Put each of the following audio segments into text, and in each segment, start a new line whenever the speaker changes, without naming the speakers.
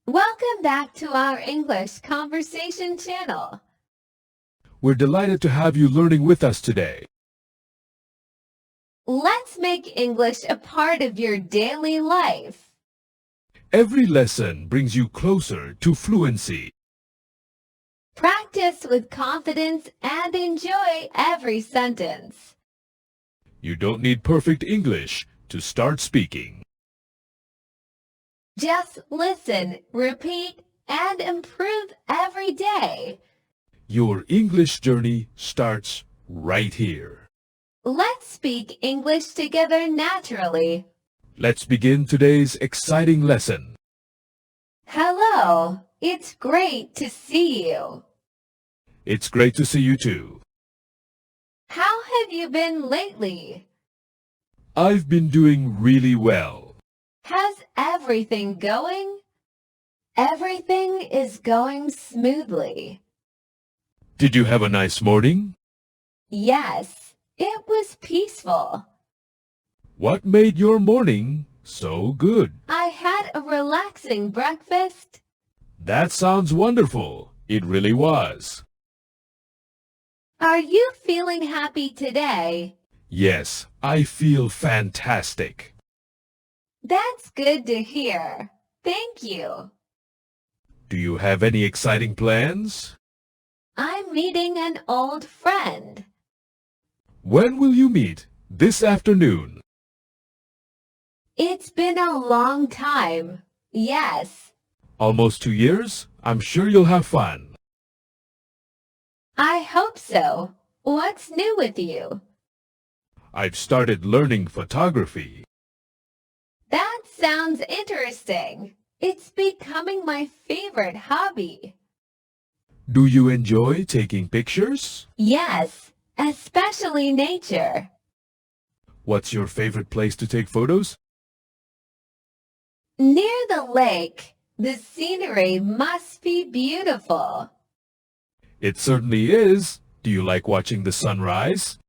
Welcome back to our English conversation channel.
We're delighted to have you learning with us today.
Let's make English a part of your daily life.
Every lesson brings you closer to fluency.
Practice with confidence and enjoy every sentence.
You don't need perfect English to start speaking.
Just listen, repeat, and improve every day.
Your English journey starts right here.
Let's speak English together naturally.
Let's begin today's exciting lesson.
Hello, it's great to see you.
It's great to see you too.
How have you been lately?
I've been doing really well.
How's everything going? Everything is going smoothly.
Did you have a nice morning?
Yes, it was peaceful.
What made your morning so good?
I had a relaxing breakfast.
That sounds wonderful. It really was.
Are you feeling happy today?
Yes, I feel fantastic.
That's good to hear. Thank you.
Do you have any exciting plans?
I'm meeting an old friend.
When will you meet? This afternoon.
It's been a long time. Yes.
Almost 2 years? I'm sure you'll have fun.
I hope so. What's new with you?
I've started learning photography.
That sounds interesting. It's becoming my favorite hobby.
Do you enjoy taking pictures?
Yes, especially nature.
What's your favorite place to take photos?
Near the lake, the scenery must be beautiful.
It certainly is. Do you like watching the sunrise?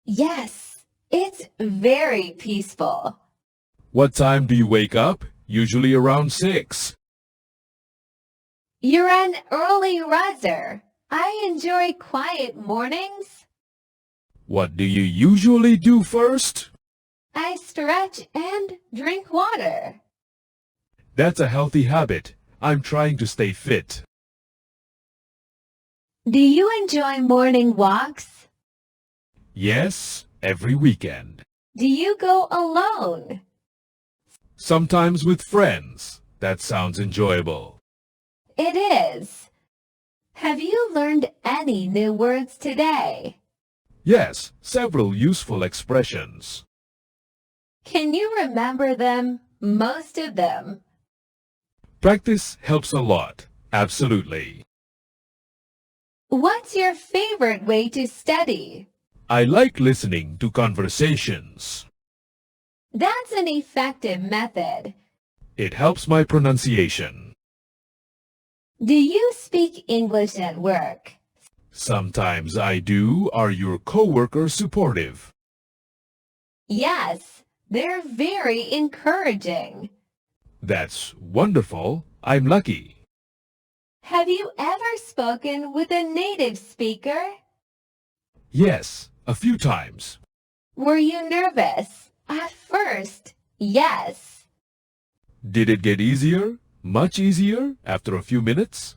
Yes, it's very peaceful.
What time do you wake up? Usually around 6.
You're an early riser. I enjoy quiet mornings.
What do you usually do first?
I stretch and drink water.
That's a healthy habit. I'm trying to stay fit.
Do you enjoy morning walks?
Yes, every weekend.
Do you go alone?
Sometimes with friends. That sounds enjoyable.
It is. Have you learned any new words today?
Yes, several useful expressions.
Can you remember them? Most of them.
Practice helps a lot. Absolutely.
What's your favorite way to study?
I like listening to conversations.
That's an effective method.
It helps my pronunciation.
Do you speak English at work?
Sometimes I do. Are your coworkers supportive?
Yes, they're very encouraging.
That's wonderful. I'm lucky.
Have you ever spoken with a native speaker?
Yes, a few times.
Were you nervous? At first, yes.
Did it get easier? Much easier after a few minutes?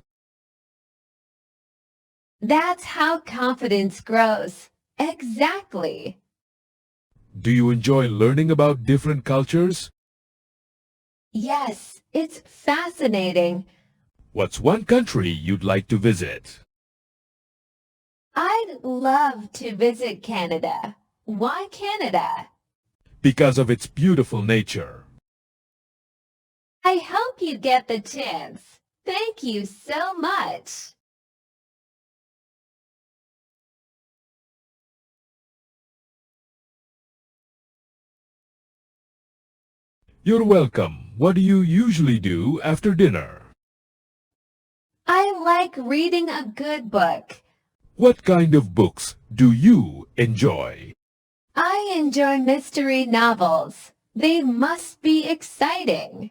That's how confidence grows. Exactly.
Do you enjoy learning about different cultures?
Yes, it's fascinating.
What's one country you'd like to visit?
I'd love to visit Canada. Why Canada?
Because of its beautiful nature.
I hope you get the chance. Thank you so much.
You're welcome. What do you usually do after dinner?
I like reading a good book.
What kind of books do you enjoy?
I enjoy mystery novels. They must be exciting.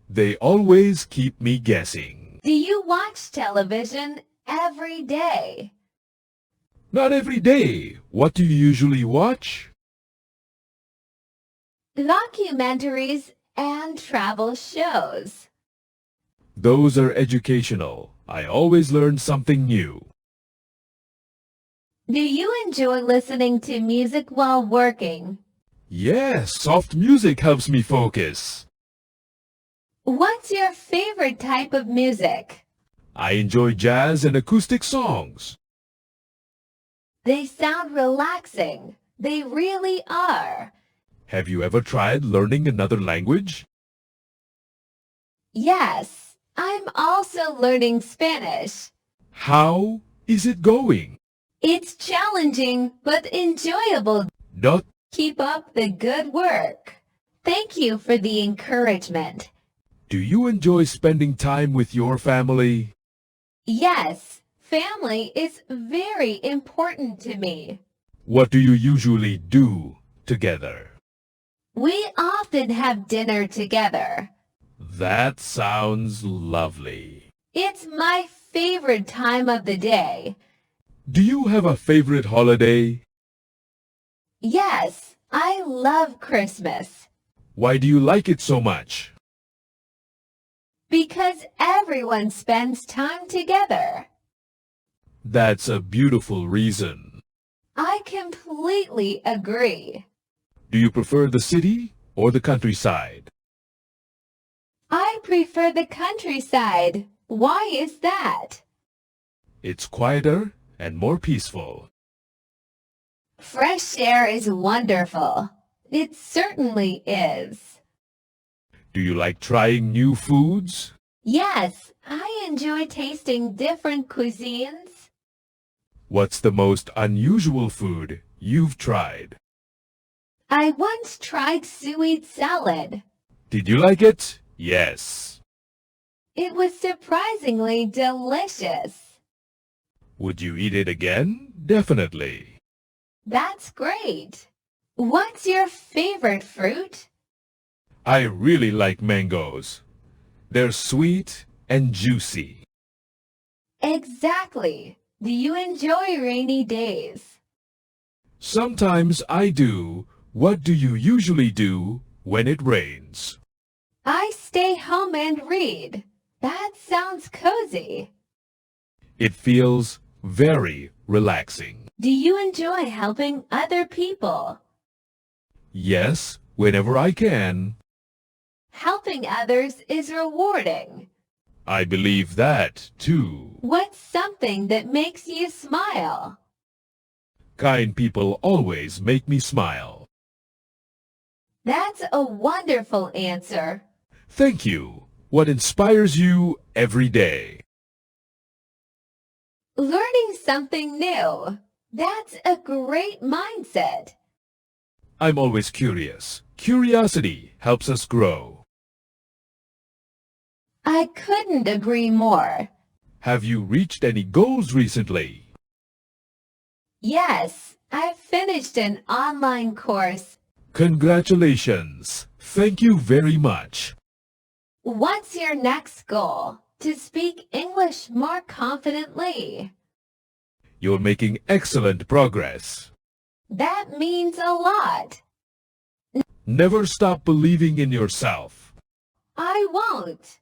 They always keep me guessing.
Do you watch television every day?
Not every day. What do you usually watch?
Documentaries and travel shows.
Those are educational. I always learn something new.
Do you enjoy listening to music while working?
Yes, soft music helps me focus.
What's your favorite type of music?
I enjoy jazz and acoustic songs.
They sound relaxing. They really are.
Have you ever tried learning another language?
Yes, I'm also learning Spanish.
How is it going?
It's challenging but enjoyable.
Not.
Keep up the good work. Thank you for the encouragement.
Do you enjoy spending time with your family?
Yes, family is very important to me.
What do you usually do together?
We often have dinner together.
That sounds lovely.
It's my favorite time of the day.
Do you have a favorite holiday?
Yes, I love Christmas.
Why do you like it so much?
Because everyone spends time together.
That's a beautiful reason.
I completely agree.
Do you prefer the city or the countryside?
I prefer the countryside. Why is that?
It's quieter and more peaceful.
Fresh air is wonderful. It certainly is.
Do you like trying new foods?
Yes, I enjoy tasting different cuisines.
What's the most unusual food you've tried?
I once tried sweet salad.
Did you like it? Yes.
It was surprisingly delicious.
Would you eat it again? Definitely.
That's great. What's your favorite fruit?
I really like mangoes. They're sweet and juicy.
Exactly. Do you enjoy rainy days?
Sometimes I do. What do you usually do when it rains?
I stay home and read. That sounds cozy.
It feels very relaxing.
Do you enjoy helping other people?
Yes, whenever I can.
Helping others is rewarding.
I believe that, too.
What's something that makes you smile?
Kind people always make me smile.
That's a wonderful answer.
Thank you. What inspires you every day?
Learning something new. That's a great mindset.
I'm always curious. Curiosity helps us grow.
I couldn't agree more.
Have you reached any goals recently?
Yes, I finished an online course.
Congratulations. Thank you very much.
What's your next goal? To speak English more confidently.
You're making excellent progress.
That means a lot.
Never stop believing in yourself.
I won't.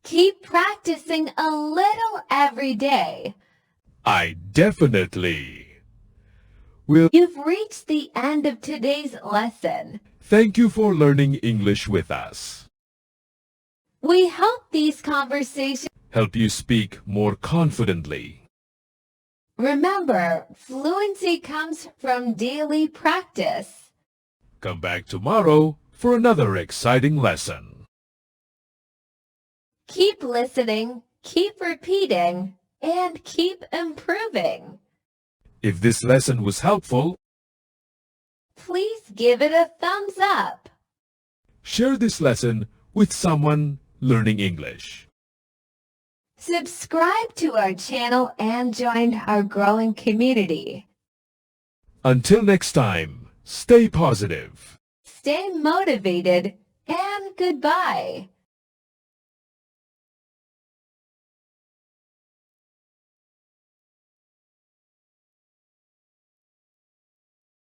Keep practicing a little every day.
I definitely will.
You've reached the end of today's lesson.
Thank you for learning English with us.
We hope these conversations
Help you speak more confidently.
Remember, fluency comes from daily practice.
Come back tomorrow for another exciting lesson.
Keep listening, keep repeating, and keep improving.
If this lesson was helpful,
Please give it a thumbs up.
share this lesson with someone learning English.
Subscribe to our channel and join our growing community.
Until next time, stay positive.
Stay motivated and goodbye.